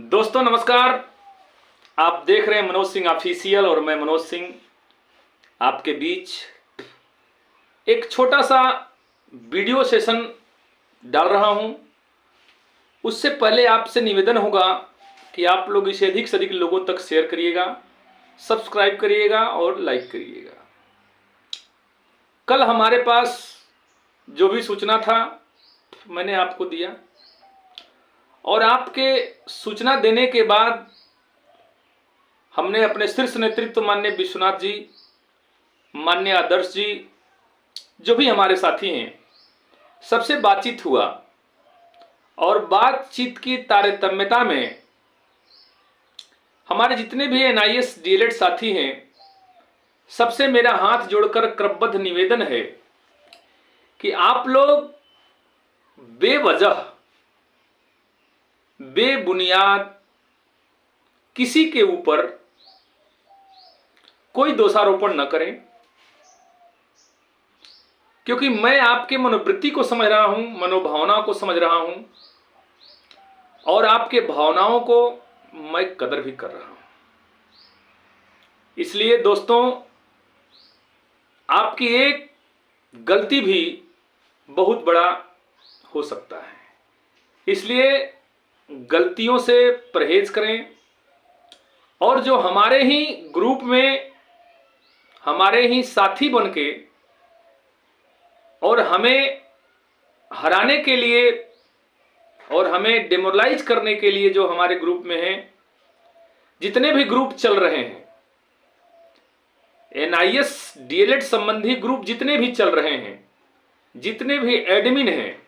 दोस्तों नमस्कार। आप देख रहे हैं मनोज सिंह ऑफिशियल और मैं मनोज सिंह आपके बीच एक छोटा सा वीडियो सेशन डाल रहा हूं। उससे पहले आपसे निवेदन होगा कि आप लोग इसे अधिक से अधिक लोगों तक शेयर करिएगा, सब्सक्राइब करिएगा और लाइक करिएगा। कल हमारे पास जो भी सूचना था मैंने आपको दिया और आपके सूचना देने के बाद हमने अपने शीर्ष नेतृत्व माननीय विश्वनाथ जी, माननीय आदर्श जी, जो भी हमारे साथी हैं, सबसे बातचीत हुआ और बातचीत की तारतम्यता में हमारे जितने भी एनआईएस डीएलएड साथी हैं, सबसे मेरा हाथ जोड़कर क्रमबद्ध निवेदन है कि आप लोग बेवजह बेबुनियाद किसी के ऊपर कोई दोषारोपण न करें, क्योंकि मैं आपके मनोवृत्ति को समझ रहा हूं, मनोभावना को समझ रहा हूं और आपके भावनाओं को मैं कदर भी कर रहा हूं। इसलिए दोस्तों, आपकी एक गलती भी बहुत बड़ा हो सकता है, इसलिए गलतियों से परहेज करें। और जो हमारे ही ग्रुप में हमारे ही साथी बनके और हमें हराने के लिए और हमें डिमोरलाइज करने के लिए जो हमारे ग्रुप में हैं, जितने भी ग्रुप चल रहे हैं, एनआईएस डीएलएड संबंधी ग्रुप जितने भी चल रहे हैं, जितने भी एडमिन हैं,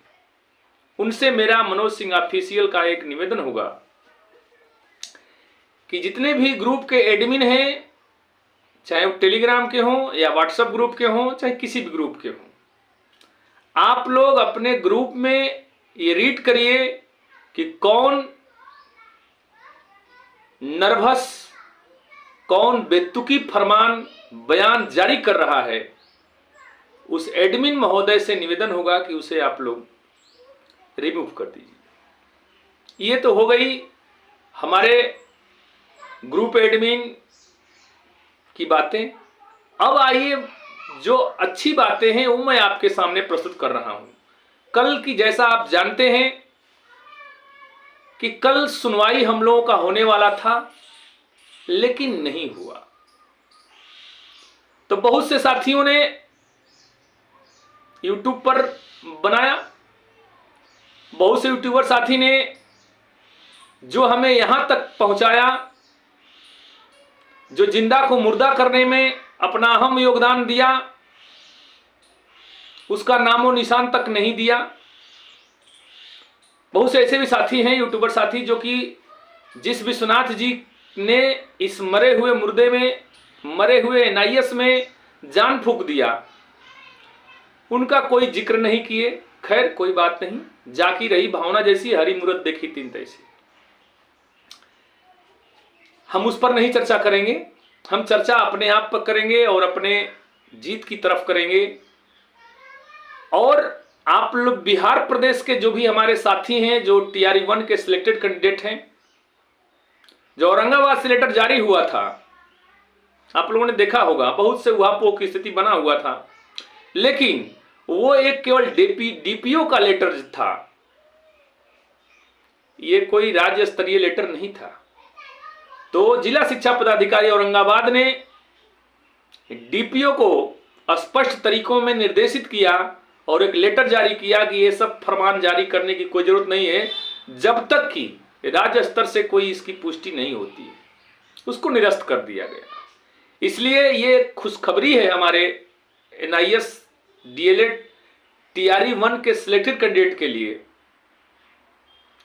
उनसे मेरा मनोज सिंह ऑफिशियल का एक निवेदन होगा कि जितने भी ग्रुप के एडमिन हैं, चाहे वो टेलीग्राम के हों या व्हाट्सएप ग्रुप के हों, चाहे किसी भी ग्रुप के हों, आप लोग अपने ग्रुप में ये रीड करिए कि कौन नर्वस, कौन बेतुकी फरमान बयान जारी कर रहा है। उस एडमिन महोदय से निवेदन होगा कि उसे आप लोग रिमूव कर दीजिए। ये तो हो गई हमारे ग्रुप एडमिन की बातें। अब आइए जो अच्छी बातें हैं वो मैं आपके सामने प्रस्तुत कर रहा हूं। कल की जैसा आप जानते हैं कि कल सुनवाई हम लोगों का होने वाला था, लेकिन नहीं हुआ। तो बहुत से साथियों ने यूट्यूब पर बनाया, बहुत से यूट्यूबर साथी ने जो हमें यहां तक पहुंचाया, जो जिंदा को मुर्दा करने में अपना अहम योगदान दिया, उसका नामो निशान तक नहीं दिया। बहुत से ऐसे भी साथी हैं, यूट्यूबर साथी, जो कि जिस विश्वनाथ जी ने इस मरे हुए मुर्दे में, मरे हुए एनआईएस में जान फूंक दिया, उनका कोई जिक्र नहीं किए। खैर कोई बात नहीं, जाकी रही भावना जैसी, हरी मूरत देखी तीन तैसी। हम उस पर नहीं चर्चा करेंगे, हम चर्चा अपने आप पर करेंगे और अपने जीत की तरफ करेंगे। और आप लोग बिहार प्रदेश के जो भी हमारे साथी हैं, जो TRE-1 के सिलेक्टेड कैंडिडेट हैं, जो औरंगाबाद से लेटर जारी हुआ था, आप लोगों ने देखा होगा, बहुत से उहापोह की स्थिति बना हुआ था, लेकिन वो एक केवल डीपीओ का लेटर था, ये कोई राज्य स्तरीय लेटर नहीं था। तो जिला शिक्षा पदाधिकारी औरंगाबाद ने डीपीओ को स्पष्ट तरीकों में निर्देशित किया और एक लेटर जारी किया कि ये सब फरमान जारी करने की कोई जरूरत नहीं है जब तक कि राज्य स्तर से कोई इसकी पुष्टि नहीं होती है। उसको निरस्त कर दिया गया। इसलिए ये खुशखबरी है हमारे एनआईएस डीएलएड TRE-1 के सिलेक्टेड कैंडिडेट के लिए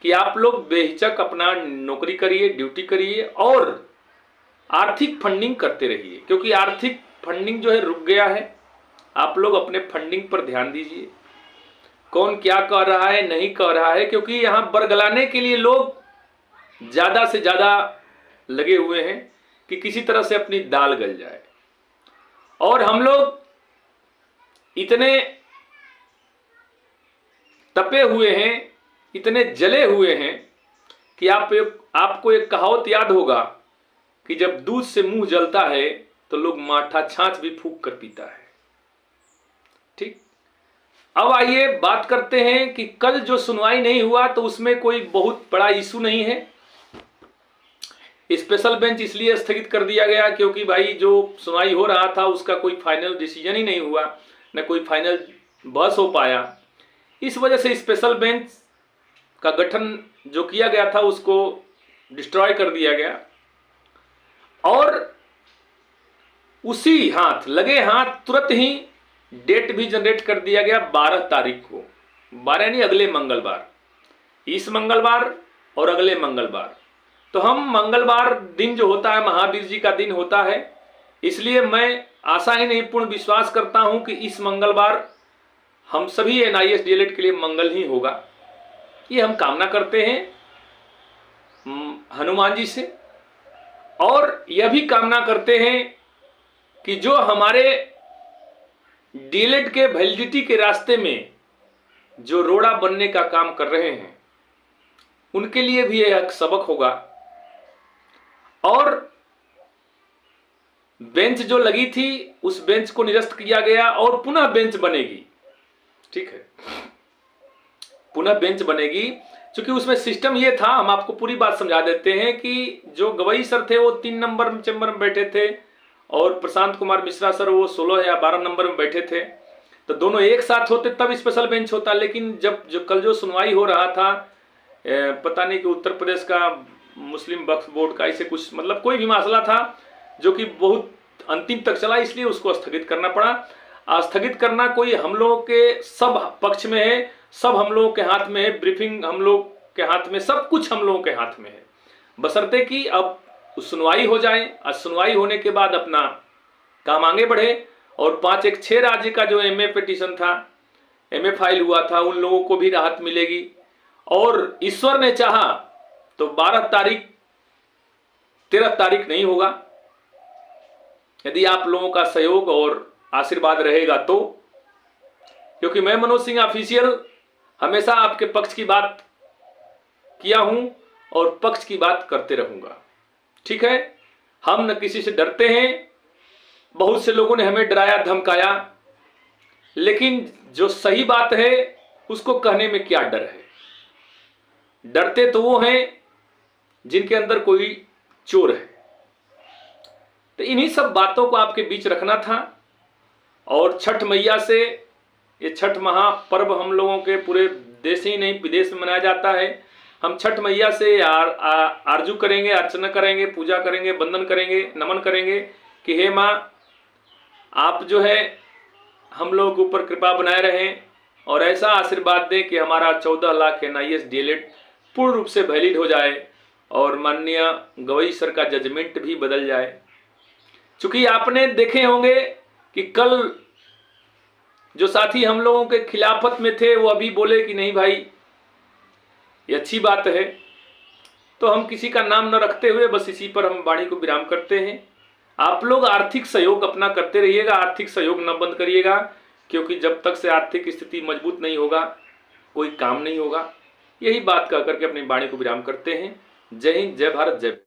कि आप लोग बेहिचक अपना नौकरी करिए, ड्यूटी करिए और आर्थिक फंडिंग करते रहिए, क्योंकि आर्थिक फंडिंग जो है रुक गया है। आप लोग अपने फंडिंग पर ध्यान दीजिए, कौन क्या कर रहा है, नहीं कर रहा है, क्योंकि यहां बरगलाने के लिए लोग ज्यादा से ज्यादा लगे हुए हैं कि किसी तरह से अपनी दाल गल जाए। और हम लोग इतने तपे हुए हैं, इतने जले हुए हैं कि आपको एक कहावत याद होगा कि जब दूध से मुंह जलता है तो लोग माठा छाछ भी फूंक कर पीता है। ठीक, अब आइए बात करते हैं कि कल जो सुनवाई नहीं हुआ तो उसमें कोई बहुत बड़ा इशू नहीं है। स्पेशल बेंच इसलिए स्थगित कर दिया गया क्योंकि भाई जो सुनवाई हो रहा था उसका कोई फाइनल डिसीजन ही नहीं हुआ, न कोई फाइनल बहस हो पाया। इस वजह से स्पेशल बेंच का गठन जो किया गया था उसको डिस्ट्रॉय कर दिया गया और उसी लगे हाथ तुरंत ही डेट भी जनरेट कर दिया गया 12 तारीख को। 12 नहीं, अगले मंगलवार, इस मंगलवार और अगले मंगलवार। तो हम मंगलवार दिन जो होता है महावीर जी का दिन होता है, इसलिए मैं आशा ही नहीं पूर्ण विश्वास करता हूं कि इस मंगलवार हम सभी NIS DLED के लिए मंगल ही होगा। ये हम कामना करते हैं हनुमान जी से, और यह भी कामना करते हैं कि जो हमारे DLED के वैलिडिटी के रास्ते में जो रोड़ा बनने का काम कर रहे हैं उनके लिए भी यह एक सबक होगा। और बेंच जो लगी थी उस बेंच को निरस्त किया गया और पुनः बेंच बनेगी। ठीक है, पुनः बेंच बनेगी क्योंकि उसमें सिस्टम ये था, हम आपको पूरी बात समझा देते हैं कि जो गवई सर थे वो 3 नंबर चेंबर में बैठे थे और प्रशांत कुमार मिश्रा सर वो 16 या 12 नंबर में बैठे थे। तो दोनों एक साथ होते तब स्पेशल बेंच होता, लेकिन जब कल जो सुनवाई हो रहा था, पता नहीं कि उत्तर प्रदेश का मुस्लिम वक्फ बोर्ड का ऐसे कुछ मतलब कोई भी मसला था जो कि बहुत अंतिम तक चला, इसलिए उसको स्थगित करना पड़ा। स्थगित करना कोई हम लोगों के सब पक्ष में है, सब हम लोगों के हाथ में है, ब्रीफिंग हम लोग के हाथ में, सब कुछ हम लोगों के हाथ में है, बशर्ते कि अब सुनवाई हो जाए और सुनवाई होने के बाद अपना काम आगे बढ़े। और 6 राज्य का जो MA पिटीशन था, MA फाइल हुआ था, उन लोगों को भी राहत मिलेगी। और ईश्वर ने चाहा तो 12 तारीख 13 तारीख नहीं होगा, यदि आप लोगों का सहयोग और आशीर्वाद रहेगा तो, क्योंकि मैं मनोज सिंह ऑफिशियल हमेशा आपके पक्ष की बात किया हूं और पक्ष की बात करते रहूंगा। ठीक है, हम न किसी से डरते हैं, बहुत से लोगों ने हमें डराया धमकाया, लेकिन जो सही बात है उसको कहने में क्या डर है। डरते तो वो हैं जिनके अंदर कोई चोर है। तो इन्हीं सब बातों को आपके बीच रखना था। और छठ मैया से, ये छठ महापर्व हम लोगों के पूरे देश ही नहीं विदेश में मनाया जाता है। हम छठ मैया से आरजू करेंगे, अर्चना करेंगे, पूजा करेंगे, वंदन करेंगे, नमन करेंगे कि हे माँ आप जो है हम लोगों के ऊपर कृपा बनाए रहें और ऐसा आशीर्वाद दें कि हमारा 14 लाख NIS DLED पूर्ण रूप से वैलिड हो जाए और माननीय गवई सर का जजमेंट भी बदल जाए। चूंकि आपने देखे होंगे कि कल जो साथी हम लोगों के खिलाफत में थे वो अभी बोले कि नहीं भाई ये अच्छी बात है। तो हम किसी का नाम न रखते हुए बस इसी पर हम वाणी को विराम करते हैं। आप लोग आर्थिक सहयोग अपना करते रहिएगा, आर्थिक सहयोग न बंद करिएगा, क्योंकि जब तक से आर्थिक स्थिति मजबूत नहीं होगा कोई काम नहीं होगा। यही बात कह करके अपनी वाणी को विराम करते हैं। जय हिंद, जय भारत, जय।